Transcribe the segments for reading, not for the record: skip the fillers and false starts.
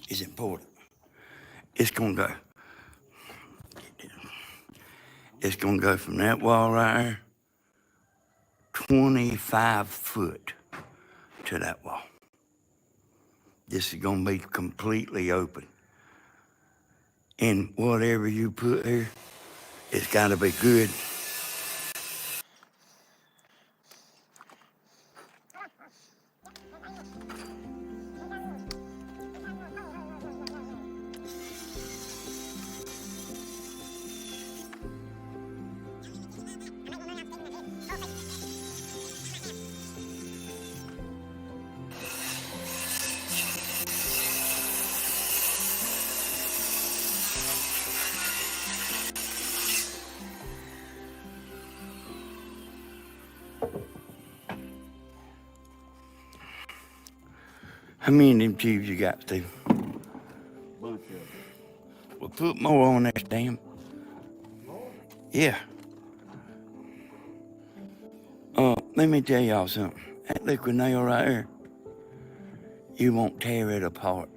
is important. It's gonna go from that wall right there, 25 foot to that wall. This is gonna be completely open. And whatever you put here, it's gotta be good. How many of them tubes you got, Steve? Bunch of them. Well, put more on there, Stan. Yeah. Let me tell y'all something. That liquid nail right there, you won't tear it apart.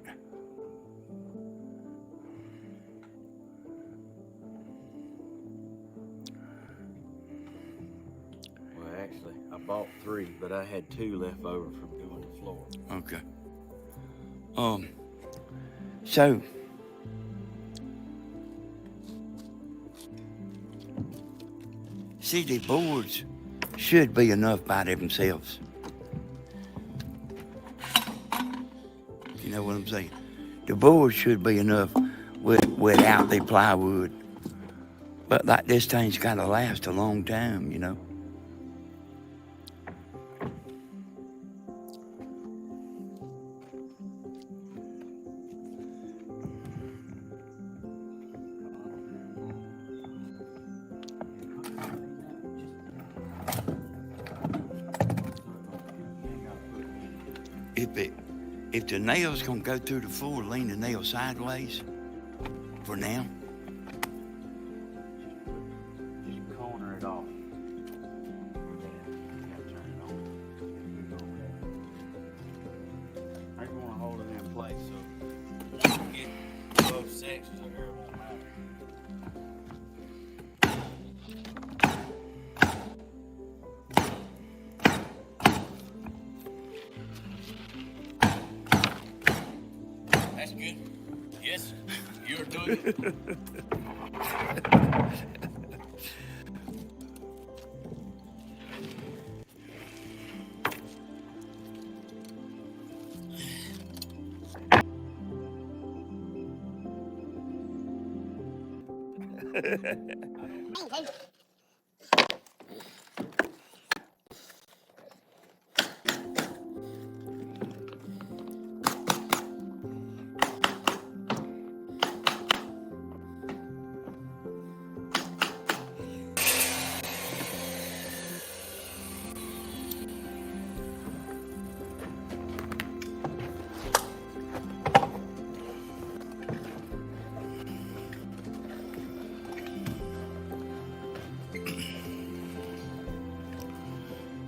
Well, actually, I bought 3, but I had 2 left over from doing the floor. Okay. So see, the boards should be enough by themselves. You know what I'm saying? The boards should be enough without the plywood. But like this thing's gotta last a long time, you know. If the nail's gonna go through the floor, lean the nail sideways for now. Just corner it off. I want to hold it in place so you can get both sections of here, it won't matter. That's good. Yes, sir. You're doing it.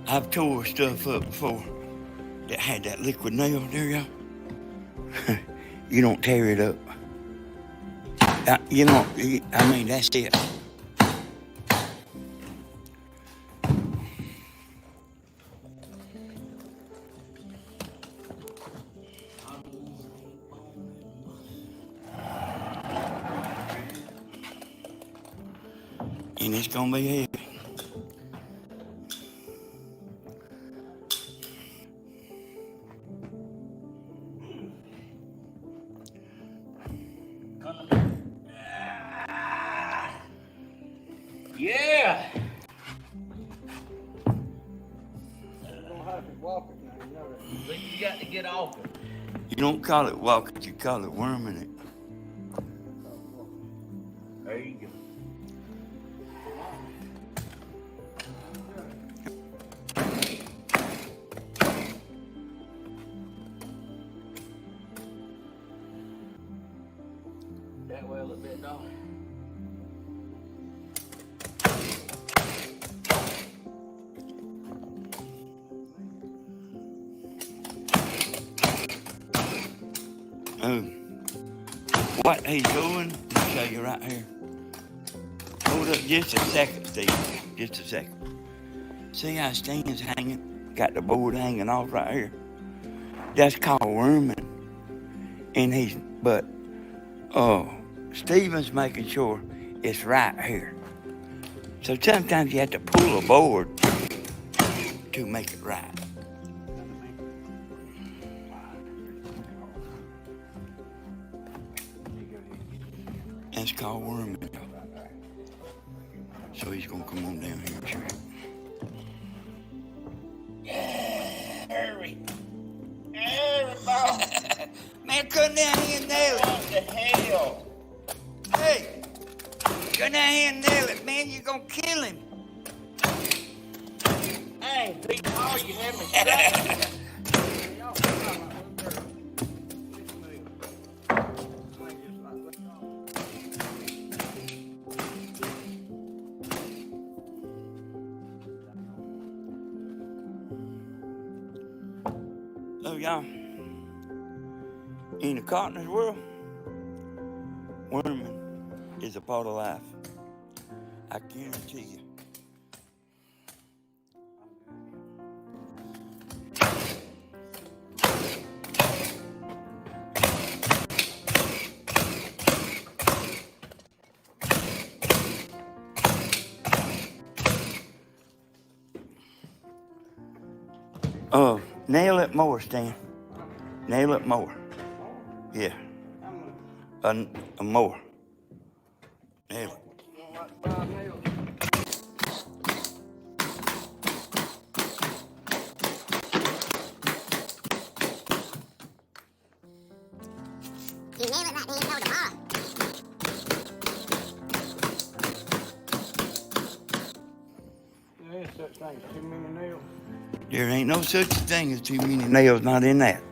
I've tore stuff up before that had that liquid nail there, y'all. You don't tear it up. You know, I mean, that's it. And it's gonna be heavy. Yeah. But you got to get off it. You don't call it walking, you call it worming it. There you go. That way a little bit, dog. Oh. what he's doing, I'll show you right here. Hold up just a second, Steve. Just a second. See how Stan's hanging? Got the board hanging off right here. That's called worming. And Steven's making sure it's right here. So sometimes you have to pull a board to make it right. That's called worming. So he's gonna come on down here and show you. Hurry. Hurry, Bob. Man, come down here and nail it. What the hell? Hey, come down here and nail it, man. You're gonna kill him. I ain't beat all you had me shot. So y'all, in the cottoners world, worming is a part of life. I guarantee you. Nail it more, Stan. Nail it more. Yeah. More. Nail it. You nail it right there, you know tomorrow. There ain't such thing as too many nails. There ain't no such thing as too many nails not in that.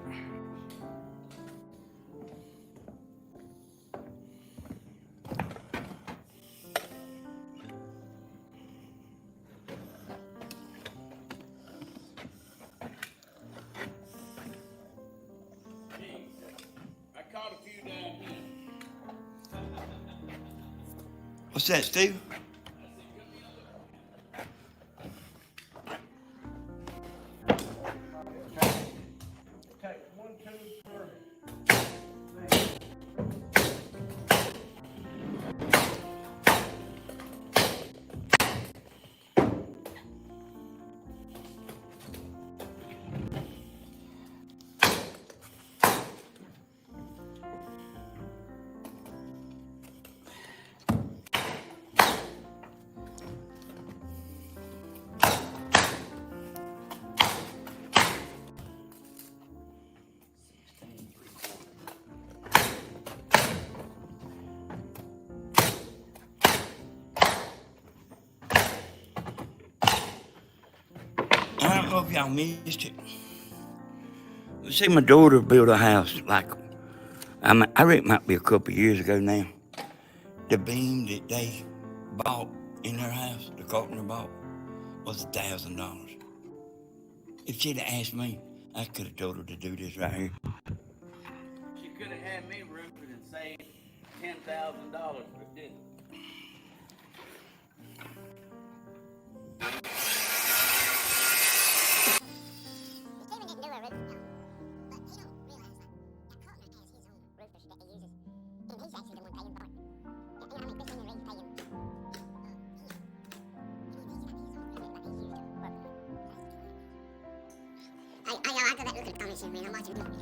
I caught a few down here. What's that, Steve? Take 1, 2, I don't know if y'all missed it. See, my daughter built a house like, I reckon it might be a couple of years ago now. The beam that they bought in their house, the carpenter bought, was $1,000. If she'd have asked me, I could have told her to do this right here. She could have had me roofing and saved $10,000, but didn't. Stephen didn't do a roof, but he don't realize that Cartman has his own roofers that he uses, and he's actually the one paying for it. You know, I mean, Christine and Ray pay him. I go back and look at the comments here, man. I'm watching movies.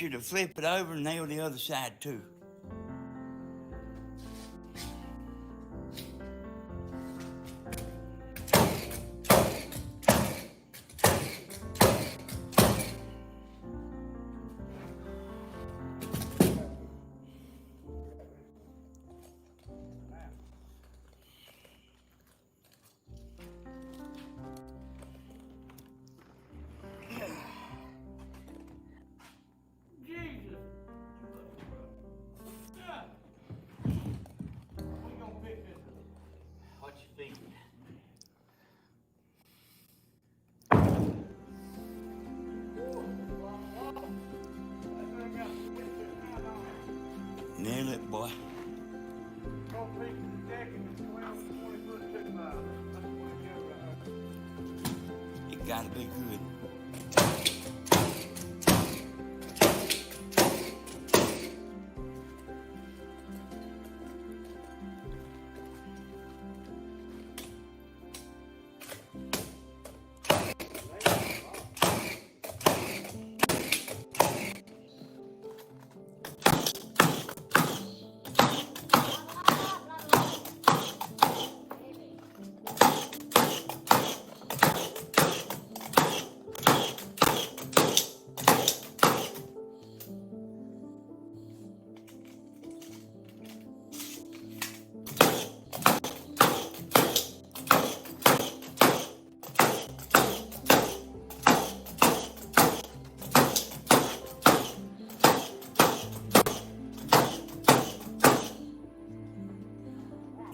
you to flip it over and nail the other side too. Jesus. Yeah. We gonna pick this up. What you feeding? Nail it, boy. Gonna pick the deck and 12, 20 foot 2 miles. That's what we do right there. It gotta be good.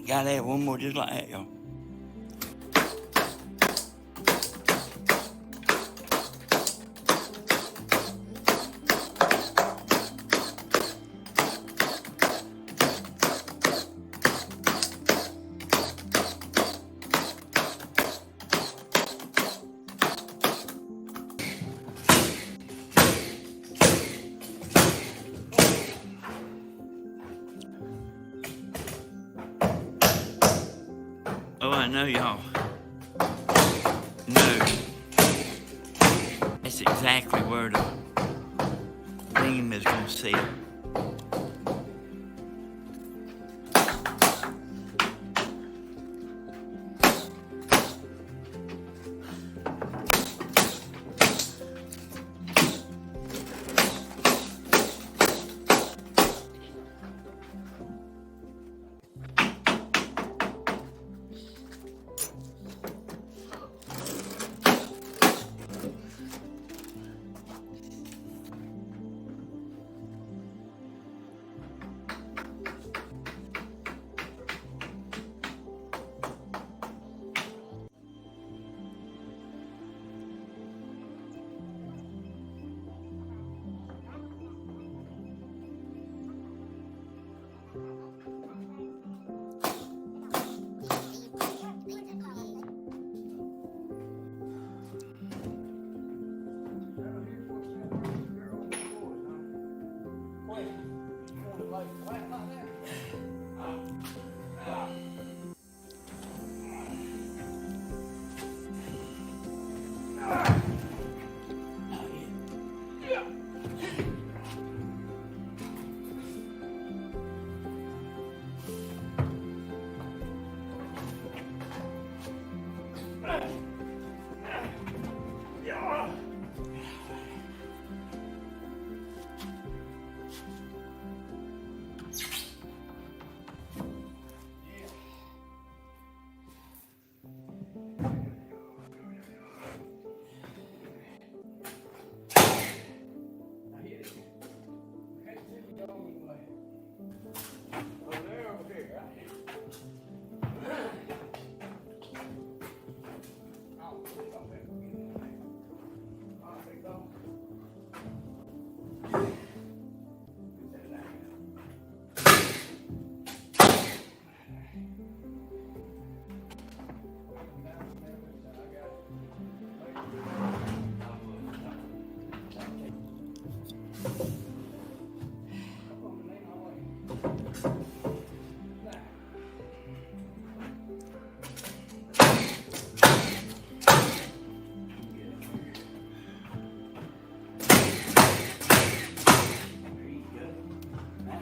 Gotta have one more just like that, y'all. Oh, I know y'all. No. That's exactly where the beam is gonna sit.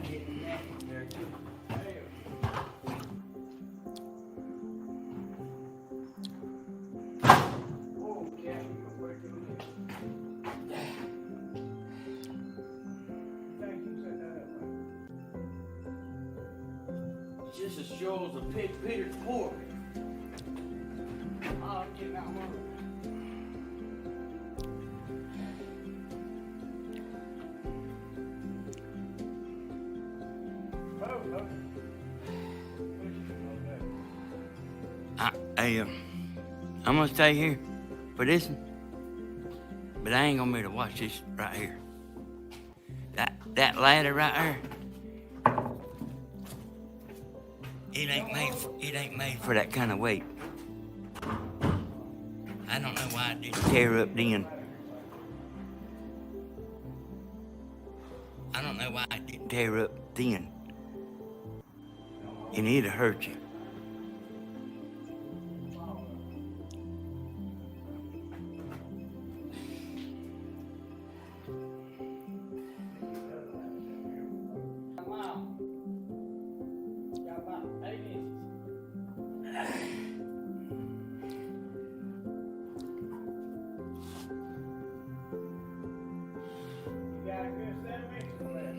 getting that there too. Oh, yeah, you gonna break your leg. Thank you, set that up, man. It's just as sure as a pig Peter's pork. Oh, I'm getting out one. Oh, oh. I'm gonna stay here for this one, but I ain't gonna be able to watch this right here. That ladder right there, it ain't made for that kind of weight. I don't know why it didn't tear up then. I don't know why it didn't tear up then. And it'd hurt you. Wow. Got about 8 inches. You got a good 7 inches left.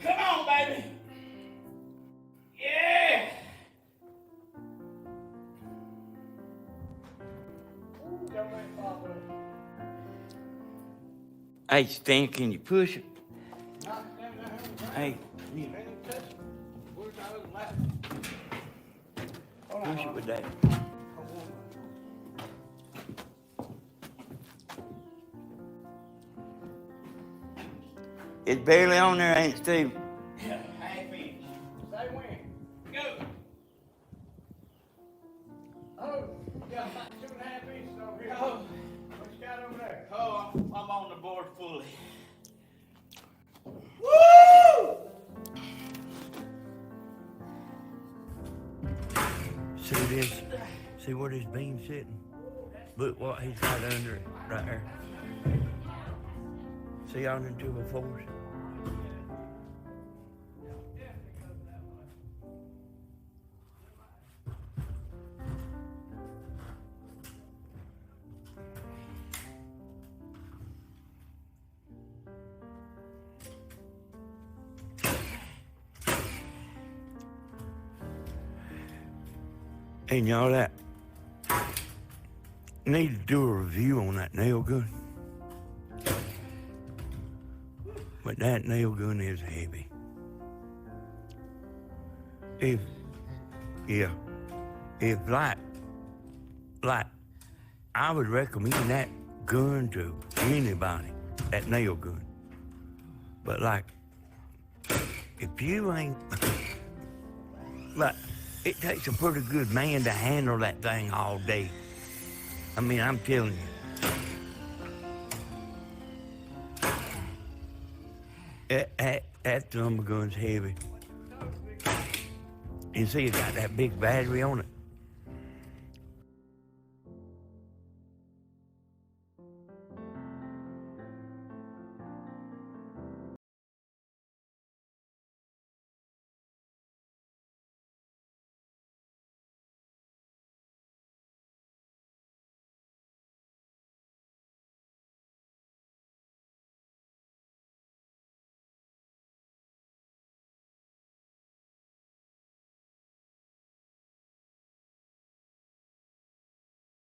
Come on, baby. Yeah. Ooh, don't let it fall, bro. Hey, Stan, can you push it? Knock it down there. Hey, Ain't even touch it. Where's our other ladder? Hold on, push it hold with on. that. Hold on. It's barely on there, ain't it, Steve? Half inch. Say when. Go. Oh, you got about 2.5 inches over here. Oh. What you got over there? Oh, I'm on the board fully. Woo! See this? See where this beam's sitting? Look what he's got under it, right there. See on them 204s? And y'all that need to do a review on that nail gun. But that nail gun is heavy. If like, I would recommend that gun to anybody, that nail gun. But like, if you ain't, like, it takes a pretty good man to handle that thing all day. I mean, I'm telling you. That thumb gun's heavy. You see, it got that big battery on it.